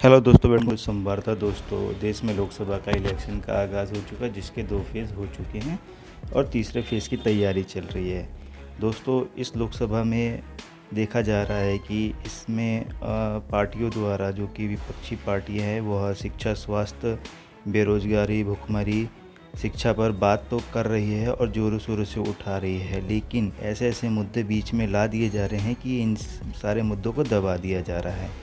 Hello दोस्तों, कुछ सोमवार था दोस्तों। देश में लोकसभा का इलेक्शन का आगाज़ हो चुका है, जिसके 2 फेज़ हो चुके हैं और तीसरे फेज़ की तैयारी चल रही है। दोस्तों, इस लोकसभा में देखा जा रहा है कि इसमें पार्टियों द्वारा, जो कि विपक्षी पार्टियां हैं, वह शिक्षा, स्वास्थ्य, बेरोजगारी, भुखमरी, शिक्षा पर बात तो कर रही है और ज़ोरों शोरों से उठा रही है, लेकिन ऐसे ऐसे मुद्दे बीच में ला दिए जा रहे हैं कि इन सारे मुद्दों को दबा दिया जा रहा है।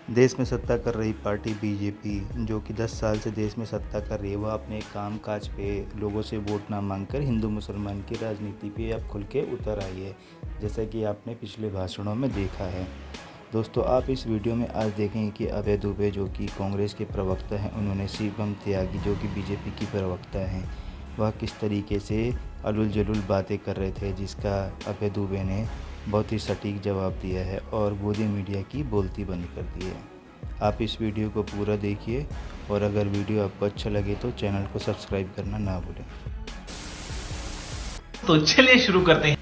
देश में सत्ता कर रही पार्टी बीजेपी, जो कि 10 साल से देश में सत्ता कर रही है, वह अपने काम काज पे लोगों से वोट ना मांगकर हिंदू मुसलमान की राजनीति पे अब खुल के उतर आई है, जैसा कि आपने पिछले भाषणों में देखा है। दोस्तों, आप इस वीडियो में आज देखेंगे कि अभय दुबे, जो कि कांग्रेस के प्रवक्ता हैं, उन्होंने शिवम त्यागी, जो कि बीजेपी की प्रवक्ता हैं, वह किस तरीके से अरुल जलुल बातें कर रहे थे, जिसका अभय दुबे ने बहुत ही सटीक जवाब दिया है और गोदी मीडिया की बोलती बंद कर दी है। आप इस वीडियो को पूरा देखिए और अगर वीडियो आपको अच्छा लगे तो चैनल को सब्सक्राइब करना ना भूलें। तो चलिए शुरू करते हैं।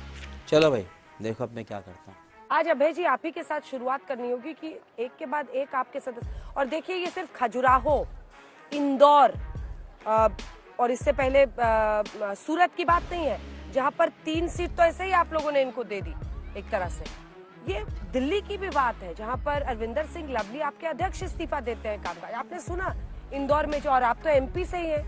चलो भाई, देखो अब मैं क्या करता हूँ। आज अभय जी आप ही के साथ शुरुआत करनी होगी कि एक के बाद एक आपके सदस्य, और देखिए ये सिर्फ खजुराहो, इंदौर और इससे पहले सूरत की बात नहीं है, जहां पर 3 सीट तो ऐसे ही आप लोगों ने इनको दे दी एक तरह से। ये दिल्ली की भी बात है, जहां पर अरविंदर सिंह लवली आपके अध्यक्ष इस्तीफा देते हैं कामकाज। आपने सुना इंदौर में, जो, और आप तो एमपी से ही हैं,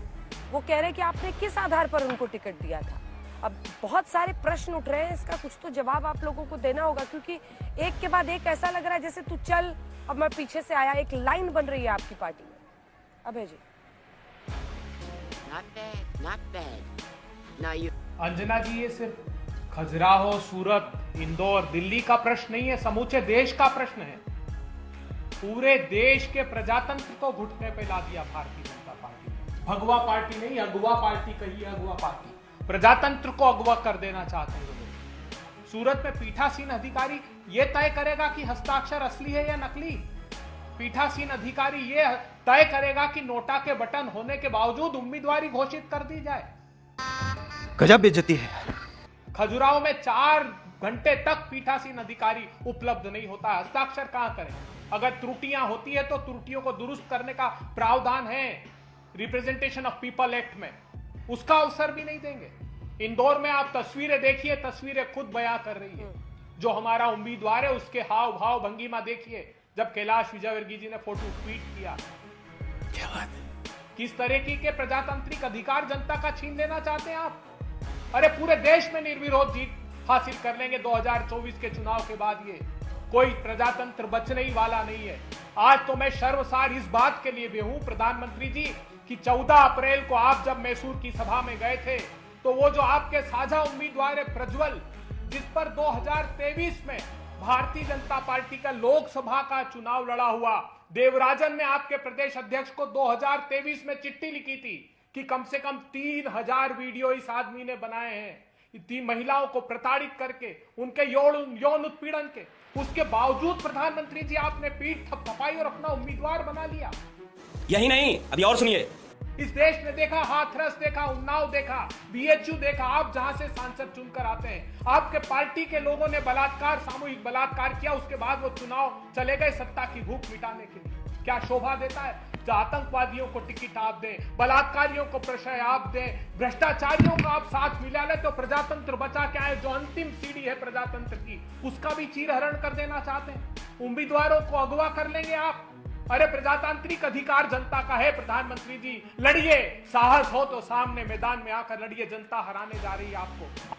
वो कह रहे हैं कि आपने किस आधार पर उनको टिकट दिया था। अब बहुत सारे प्रश्न उठ रहे हैं, इसका कुछ तो जवाब आप लोगों को देना होगा, क्योंकि एक के बाद एक ऐसा लग रहा है जैसे तू चल अब मैं पीछे से आया, एक लाइन बन रही है आपकी पार्टी में। अभय जी। Not bad. Now you. Anjana जी, ये सिर्फ खजुराहो, सूरत, इंदौर, दिल्ली का प्रश्न नहीं है, समूचे देश का प्रश्न है। पूरे देश के प्रजातंत्र को घुटने पे ला दिया भारतीय जनता पार्टी ने। भगवा पार्टी नहीं, अगवा पार्टी कही है, अगवा पार्टी। प्रजातंत्र को अगवा कर देना चाहते हैं लोग। सूरत में पीठासीन अधिकारी ये तय करेगा कि हस्ताक्षर असली है या नकली। पीठासीन अधिकारी ये तय करेगा कि नोटा के बटन होने के बावजूद उम्मीदवारी घोषित कर दी जाए। गजब बेइज्जती है। खजुराहो में 4 घंटे तक पीठासीन अधिकारी उपलब्ध नहीं होता। हस्ताक्षर कहां करें? अगर त्रुटियां होती है तो त्रुटियों को दुरुस्त करने का प्रावधान है रिप्रेजेंटेशन ऑफ पीपल एक्ट में, उसका अवसर भी नहीं देंगे। इंदौर में आप तस्वीरें देखिए, तस्वीरें खुद बयां कर रही है। जो हमारा उम्मीदवार है उसके हाव भाव भंगिमा देखिए, जब कैलाश विजयवर्गीय जी ने फोटो ट्वीट किया। क्या बात है? किस तरीके के प्रजातांत्रिक अधिकार जनता का छीन लेना चाहते हैं आप? अरे पूरे देश में निर्विरोध जीत हासिल कर लेंगे 2024 के चुनाव के बाद। ये कोई प्रजातंत्र बचने ही वाला नहीं है। आज तो मैं शर्मसार इस बात के लिए भी हूं प्रधानमंत्री जी कि 14 अप्रैल को आप जब मैसूर की सभा में गए थे, तो वो जो आपके साझा उम्मीदवार है प्रज्वल, जिस पर 2023 में भारतीय जनता पार्टी का लोकसभा का चुनाव लड़ा हुआ, देवराजन ने आपके प्रदेश अध्यक्ष को 2023 में चिट्ठी लिखी थी कि कम से कम 3000 वीडियो इस आदमी ने बनाए हैं, इतनी महिलाओं को प्रताड़ित करके, उनके यौन उत्पीड़न के। उसके बावजूद प्रधानमंत्री जी आपने पीठ थपथपाई और अपना उम्मीदवार बना लिया। यही नहीं, अभी और सुनिए। इस देश ने देखा, हाथरस देखा, उन्नाव देखा, बीएचयू देखा। आप जहां से सांसद चुनकर आते हैं, आपके पार्टी के लोगों ने बलात्कार, सामूहिक बलात्कार किया, उसके बाद वो चुनाव चले गए सत्ता की भूख मिटाने के लिए। क्या शोभा देता है? जो आतंकवादियों को टिकट आप दें, बलात्कारियों को प्रशय आप दें, भ्रष्टाचारियों को आप साथ मिला ले, तो प्रजातंत्र बचा के आए। जो अंतिम सीढ़ी है प्रजातंत्र की, उसका भी चीरहरण कर देना चाहते हैं। उम्मीदवारों को अगवा कर लेंगे आप। अरे प्रजातांत्रिक अधिकार जनता का है प्रधानमंत्री जी, लड़िए। साहस हो तो सामने मैदान में आकर लड़िए, जनता हराने जा रही है आपको।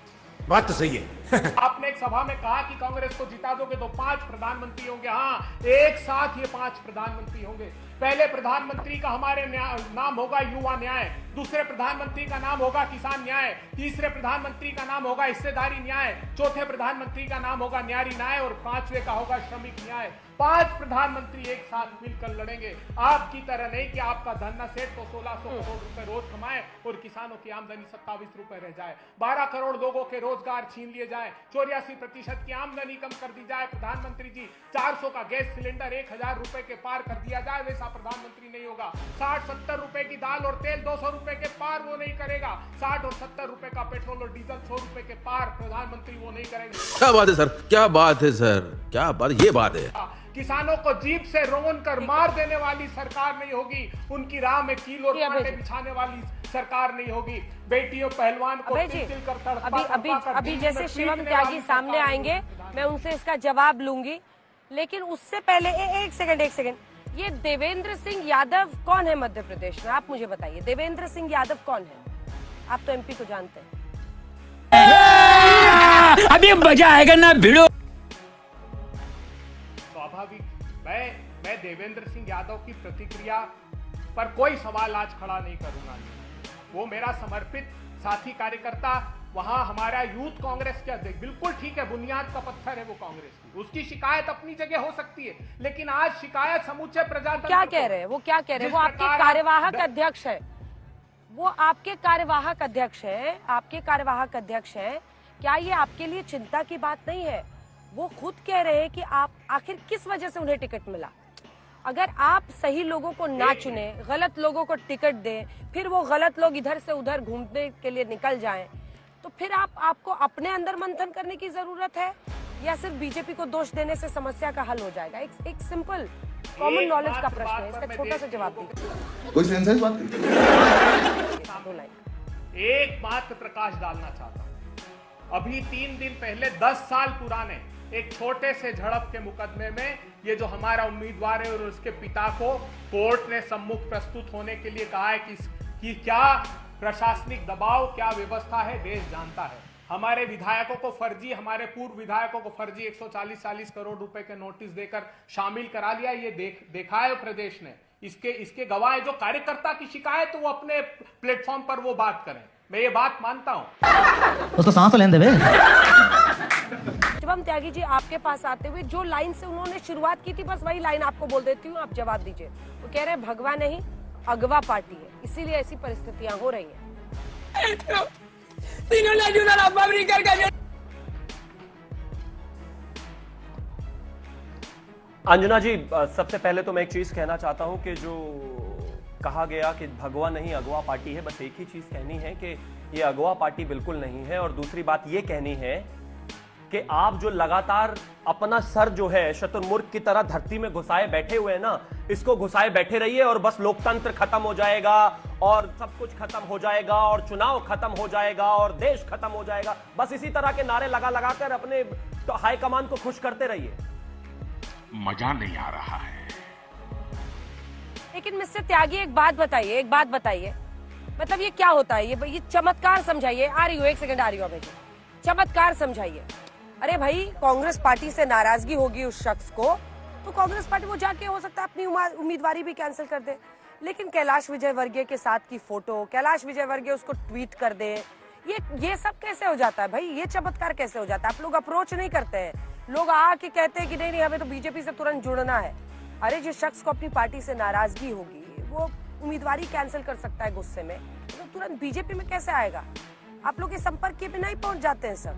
बात तो सही है। आपने एक सभा में कहा कि कांग्रेस को जिता दोगे तो 5 प्रधानमंत्री होंगे। हाँ, एक साथ ये 5 प्रधानमंत्री होंगे। पहले प्रधानमंत्री का हमारे नाम होगा युवा न्याय, दूसरे प्रधानमंत्री का नाम होगा किसान न्याय, तीसरे प्रधानमंत्री का नाम होगा हिस्सेदारी न्याय, चौथे प्रधानमंत्री का नाम होगा न्यारी न्याय और 5वें का होगा श्रमिक न्याय। 5 प्रधानमंत्री एक साथ मिलकर लड़ेंगे। आपकी तरह नहीं कि आपका धन्ना सेठ तो 1600 करोड़ रुपए रोज कमाए और किसानों की आमदनी 27 रुपए रह जाए, 12 करोड़ लोगों के रोजगार छीन लिए जाए, 84% की आमदनी कम कर दी जाए। प्रधानमंत्री जी 400 का गैस सिलेंडर 1000 रुपए के पार कर दिया जाए, वैसा प्रधानमंत्री नहीं होगा। 60-70 रुपए की दाल और तेल 200 रुपए के पार वो नहीं करेगा। 60 और 70 रुपए का पेट्रोल और डीजल 100 रुपए के पार प्रधानमंत्री वो नहीं करेंगे। क्या बात है सर, क्या बात है सर, क्या बात, ये बात है। किसानों को जीप से रोन कर मार देने वाली सरकार नहीं होगी, उनकी राह में कील और कांटे बिछाने वाली सरकार नहीं होगी। बेटियों पहलवान को तिल कर तड़पा अभी जैसे शिवम त्यागी सामने आएंगे मैं उनसे इसका जवाब लूंगी, लेकिन उससे पहले एक सेकंड, ये देवेंद्र सिंह यादव कौन है मध्य प्रदेश में? आप मुझे बताइए, देवेंद्र सिंह यादव कौन है? आप तो एमपी को जानते हैं। अभी मजा आएगा ना भिड़ो। स्वाभाविक, मैं देवेंद्र सिंह यादव की प्रतिक्रिया पर कोई सवाल आज खड़ा नहीं करूंगा। वो मेरा समर्पित साथी कार्यकर्ता, वहां हमारा यूथ कांग्रेस के अध्यक्ष, बिल्कुल ठीक है, बुनियाद का पत्थर है वो कांग्रेस की, उसकी शिकायत अपनी जगह हो सकती है, लेकिन आज शिकायत समूचे प्रजातंत्र। क्या कह रहे हैं वो? क्या कह रहे हैं वो? आपके कार्यवाहक अध्यक्ष है वो, आपके कार्यवाहक अध्यक्ष है, आपके कार्यवाहक अध्यक्ष है। क्या ये आपके लिए चिंता की बात नहीं है? वो खुद कह रहे हैं कि आप आखिर किस वजह से उन्हें टिकट मिला। अगर आप सही लोगों को ना चुने, गलत लोगों को टिकट दें, फिर वो गलत लोग इधर से उधर घूमने के लिए निकल जाएं, तो फिर आपको अपने अंदर मंथन करने की जरूरत है, या सिर्फ बीजेपी को दोष देने से समस्या का हल हो जाएगा? एक सिंपल कॉमन नॉलेज का प्रश्न है, इसका छोटा सा जवाब दीजिए। कोई सेंसेस बात एक बात प्रकाश डालना चाहता हूं। अभी 3 दिन पहले 10 साल पुराने एक छोटे से झड़प के मुकदमे में ये जो हमारा उम्मीदवार है और उसके पिता को कोर्ट ने सम्मुख प्रस्तुत होने के लिए कहा है कि क्या प्रशासनिक दबाव, क्या व्यवस्था है, देश जानता है। हमारे विधायकों को फर्जी, हमारे पूर्व विधायकों को फर्जी 140 करोड़ रुपए के नोटिस देकर शामिल करा लिया। ये देखा है प्रदेश ने। इसके गवाह जो कार्यकर्ता की शिकायत, वो अपने प्लेटफॉर्म पर वो बात करें। मैं ये बात मानता हूं। उसको सांस लेने दे। शिवम त्यागी जी, आपके पास आते हुए जो लाइन से उन्होंने शुरुआत की थी, बस वही लाइन आपको बोल देती हूँ, आप जवाब दीजिए। वो कह रहे हैं भगवा नहीं अगवा पार्टी है, इसीलिए ऐसी परिस्थितियां हो रही हैं। अंजना जी, सबसे पहले तो मैं एक चीज कहना चाहता हूं कि जो कहा गया कि भगवा नहीं अगवा पार्टी है, बस एक ही चीज कहनी है कि ये अगवा पार्टी बिल्कुल नहीं है। और दूसरी बात ये कहनी है कि आप जो लगातार अपना सर जो है शतुरमुर्ग की तरह धरती में घुसाए बैठे हुए हैं ना, इसको घुसाए बैठे रहिए और बस लोकतंत्र खत्म हो जाएगा और सब कुछ खत्म हो जाएगा और चुनाव खत्म हो जाएगा और देश खत्म हो जाएगा। बस इसी तरह के नारे लगा लगाकर अपने तो हाईकमान को खुश करते रहिए। मजा नहीं आ रहा है। लेकिन मिस्टर त्यागी, एक बात बताइए, मतलब ये क्या होता है? ये चमत्कार समझाइए। आ रही हो, एक सेकंड आ रही हो बेटी, चमत्कार समझाइए। अरे भाई, कांग्रेस पार्टी से नाराजगी होगी उस शख्स को, तो कांग्रेस पार्टी वो जाके हो सकता है अपनी उम्मीदवारी भी कैंसिल कर दे। लेकिन कैलाश विजयवर्गीय के साथ की फोटो, कैलाश विजयवर्गीय उसको ट्वीट कर दे, ये सब कैसे हो जाता है भाई? ये चमत्कार कैसे हो जाता है? आप लोग अप्रोच नहीं करते हैं, लोग आके कहते हैं कि नहीं हमें तो बीजेपी से तुरंत जुड़ना है। अरे जिस शख्स को अपनी पार्टी से नाराजगी होगी, वो उम्मीदवारी कैंसिल कर सकता है गुस्से में, तो तुरंत बीजेपी में कैसे आएगा? आप लोग के संपर्क के बिना ही पहुंच जाते हैं सर।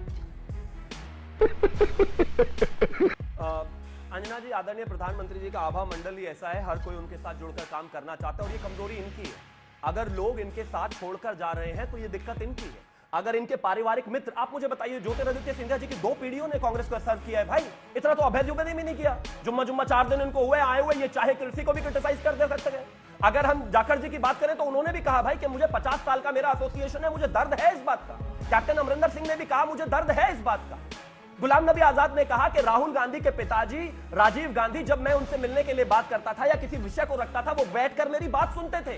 अंजना जी, आदरणीय प्रधानमंत्री जी का आभा मंडल ही ऐसा है, हर कोई उनके साथ जुड़कर काम करना चाहता है और ये कमजोरी इनकी है। अगर लोग इनके साथ छोड़कर जा रहे हैं तो ये दिक्कत इनकी है। अगर इनके पारिवारिक मित्र, आप मुझे बताइए, ज्योतिरादित्य सिंधिया जी की 2 पीढ़ियों ने कांग्रेस को सर्व किया है भाई, इतना तो अभय दुबे ने भी नहीं किया। जुम्मा 4 दिन इनको हुए आए हुए, ये चाहे किसी को भी क्रिटिसाइज कर दे सकते हैं। अगर हम जाखड़ जी की बात करें तो उन्होंने भी कहा भाई कि मुझे 50 साल का मेरा एसोसिएशन है, मुझे दर्द है इस बात का। कैप्टन अमरिंदर सिंह ने भी कहा मुझे दर्द है इस बात का। गुलाम नबी आजाद ने कहा कि राहुल गांधी के पिताजी राजीव गांधी, जब मैं उनसे मिलने के लिए बात करता था या किसी विषय को रखता था, वो बैठकर मेरी बात सुनते थे।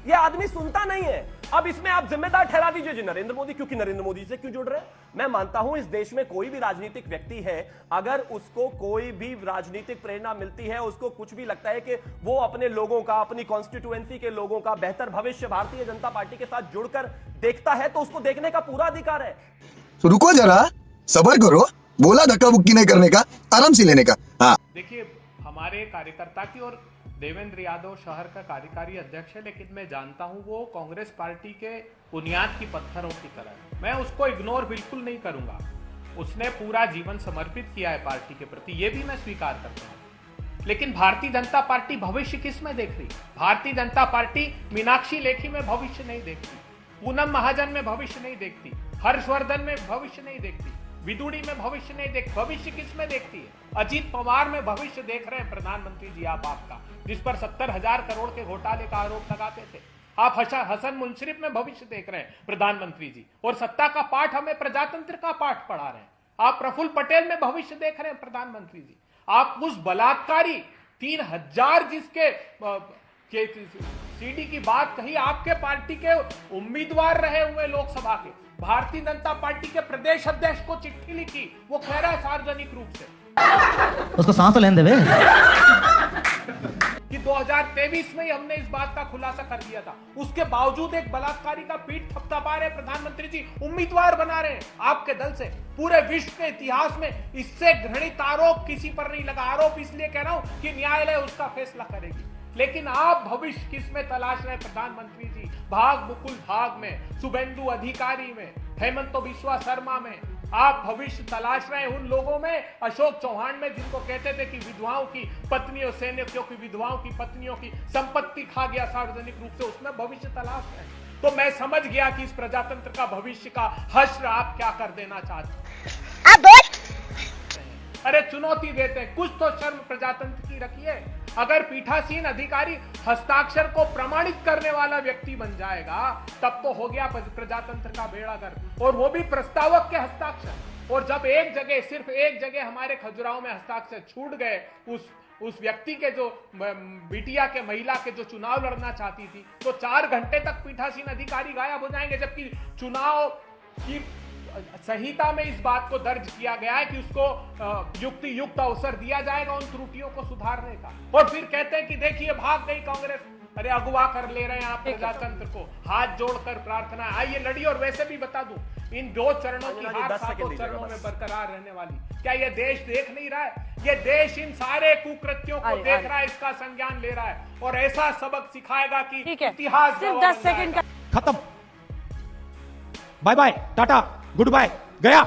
ये आदमी सुनता नहीं है। अब इसमें आप जिम्मेदार ठहरा दीजिए जी नरेंद्र मोदी, क्योंकि नरेंद्र मोदी से क्यों जुड़ रहे हैं? मैं मानता हूं इस देश में कोई भी राजनीतिक व्यक्ति है, अगर उसको कोई भी राजनीतिक प्रेरणा मिलती है, उसको कुछ भी लगता है कि वो अपने लोगों का, अपनी कॉन्स्टिट्यूएंसी के लोगों का बेहतर भविष्य भारतीय जनता पार्टी के साथ जुड़कर देखता है, तो उसको देखने का पूरा अधिकार है। तो रुको जरा, सब्र करो, बोला धक्का बुक्की नहीं करने का, आराम से लेने का। हाँ, देखिए, हमारे कार्यकर्ता की और देवेंद्र यादव शहर का कार्यकारी अध्यक्ष है, लेकिन मैं जानता हूं वो कांग्रेस पार्टी के बुनियाद की पत्थरों की तरह है। मैं उसको इग्नोर बिल्कुल नहीं करूंगा। उसने पूरा जीवन समर्पित किया है पार्टी के प्रति, ये भी मैं स्वीकार करता हूं। लेकिन भारतीय जनता पार्टी भविष्य किस में देख रही? भारतीय जनता पार्टी मीनाक्षी लेखी में भविष्य नहीं देखती, पूनम महाजन में भविष्य नहीं देखती, हर्षवर्धन में भविष्य नहीं देखती, विदुड़ी में भविष्य नहीं देख, भविष्य किस में देखती है? अजीत पवार में भविष्य देख रहे हैं प्रधानमंत्री जी आप आपका, जिस पर 70,000 करोड़ के घोटाले का आरोप लगाते थे। आप हसन मुंशरिफ में भविष्य देख रहे हैं प्रधानमंत्री जी, और सत्ता का पाठ हमें प्रजातंत्र का पाठ पढ़ा रहे हैं। आप प्रफुल्ल पटेल में भविष्य देख रहे हैं प्रधानमंत्री जी। आप उस बलात्कारी 3,000 जिसके सीडी की बात कही, आपके पार्टी के उम्मीदवार रहे हुए लोकसभा के, भारतीय जनता पार्टी के प्रदेश अध्यक्ष को चिट्ठी लिखी, वो कह रहा है सार्वजनिक रूप से उसको सांस तो लेने देवे कि 2023 में ही हमने इस बात का खुलासा कर दिया था। उसके बावजूद एक बलात्कारी का पीठ थपथपा रहे प्रधानमंत्री जी, उम्मीदवार बना रहे हैं आपके दल से। पूरे विश्व के इतिहास में इससे घृणित आरोप किसी पर नहीं लगा। आरोप इसलिए कह रहा हूं कि न्यायालय उसका फैसला करेगी, लेकिन आप भविष्य किस में तलाश रहे प्रधानमंत्री जी? भाग मुकुल भाग में, शुभेंदु अधिकारी में, हेमंत बिश्वा शर्मा में आप भविष्य तलाश रहे हैं। उन लोगों में, अशोक चौहान में, जिनको कहते थे कि विधवाओं की पत्नियों, सैनिकों की विधवाओं की पत्नियों की संपत्ति खा गया सार्वजनिक रूप से, उसमें भविष्य तलाश रहे हैं। तो मैं समझ गया कि इस प्रजातंत्र का भविष्य का हश्र आप क्या कर देना चाहते हैं। अरे चुनौती देते हैं, कुछ तो शर्म प्रजातंत्र की रखिए। अगर पीठासीन अधिकारी हस्ताक्षर को प्रमाणित करने वाला व्यक्ति बन जाएगा, तब तो हो गया प्रजातंत्र का बेड़ा गर्क, और वो भी प्रस्तावक के हस्ताक्षर। और जब एक जगह, सिर्फ एक जगह हमारे खजुराहो में हस्ताक्षर छूट गए उस व्यक्ति के, जो बिटिया के, महिला के जो चुनाव लड़ना चाहती थी, तो 4 घंटे तक पीठासीन अधिकारी गायब हो जाएंगे, जबकि चुनाव की संहिता में इस बात को दर्ज किया गया है कि उसको युक्ति युक्त अवसर दिया जाएगा उन त्रुटियों को सुधारने का। और फिर कहते हैं कि देखिए भाग गई कांग्रेस। अरे अगवा कर ले रहे हैं आप प्रजातंत्र को, हाथ जोड़कर प्रार्थना, आइए लड़िए। और वैसे भी बता दूं, इन 2 चरणों की हार 7 चरणों में बरकरार रहने वाली। क्या ये देश देख नहीं रहा है? ये देश इन सारे कुकृत्यों को देख रहा है, इसका संज्ञान ले रहा है, और ऐसा सबक सिखाएगा कि इतिहास सिर्फ 10 सेकंड का खत्म, bye bye, tata, goodbye, गया।